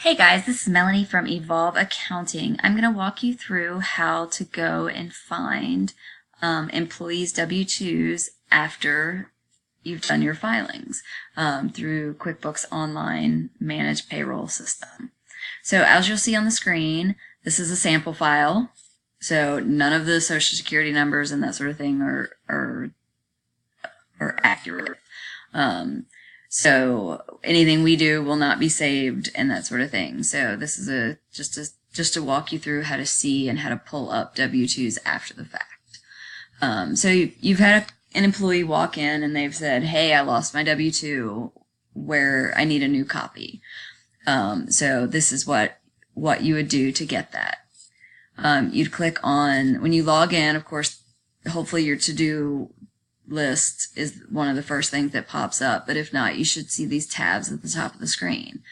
Hey guys, this is Melanie from Evolve Accounting. I'm going to walk you through how to go and find employees' W-2s after you've done your filings through QuickBooks Online Managed Payroll System. So as you'll see on the screen, this is a sample file. So none of the Social Security numbers and that sort of thing are accurate. So anything we do will not be saved and that sort of thing. So this is just to walk you through how to see and how to pull up W-2s after the fact. So you've had an employee walk in and they've said, "Hey, I lost my W-2 where I need a new copy." So this is what you would do to get that. You'd click on, when you log in, of course, hopefully your to-do list is one of the first things that pops up, but if not, you should see these tabs at the top of the screen.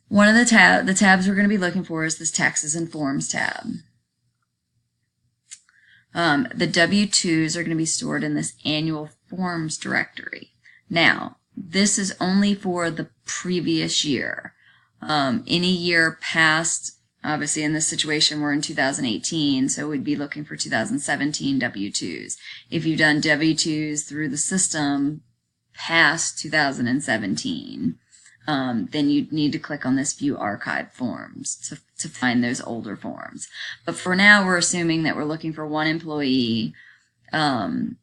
One of the tabs we're going to be looking for is this Taxes and Forms tab. The W-2s are going to be stored in this Annual Forms directory. Now, this is only for the previous year. Any year past, obviously in this situation we're in 2018, so we'd be looking for 2017 W-2s. If you've done W-2s through the system past 2017, then you'd need to click on this View Archive Forms to find those older forms. But for now, we're assuming that we're looking for one employee, and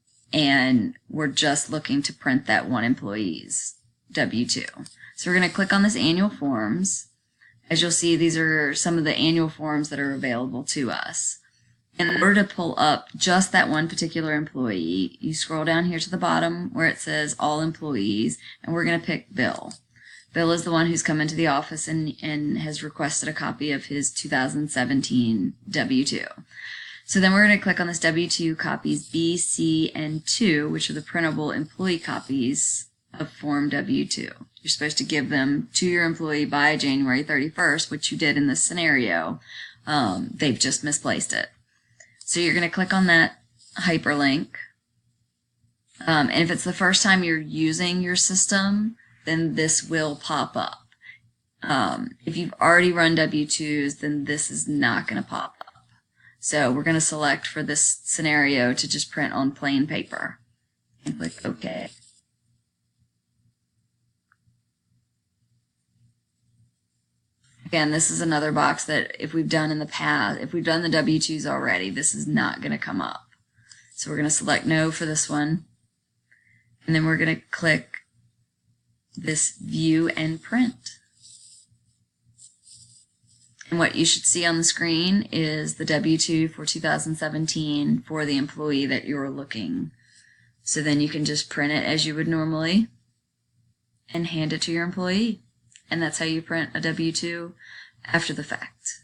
we're just looking to print that one employee's W-2. So we're going to click on this Annual Forms. As you'll see, these are some of the annual forms that are available to us. In order to pull up just that one particular employee, you scroll down here to the bottom where it says All Employees, and we're going to pick Bill. Bill is the one who's come into the office and has requested a copy of his 2017 W-2. So then we're going to click on this W-2 copies B, C, and 2, which are the printable employee copies of Form W-2. You're supposed to give them to your employee by January 31st, which you did in this scenario. They've just misplaced it. So you're going to click on that hyperlink. And if it's the first time you're using your system, then this will pop up. If you've already run W-2s, then this is not going to pop up. So we're going to select for this scenario to just print on plain paper. And click OK. Again, this is another box that if we've done in the past, if we've done the W-2s already, this is not going to come up. So we're going to select No for this one. And then we're going to click this View and Print. And what you should see on the screen is the W-2 for 2017 for the employee that you're looking. So then you can just print it as you would normally and hand it to your employee. And that's how you print a W-2 after the fact.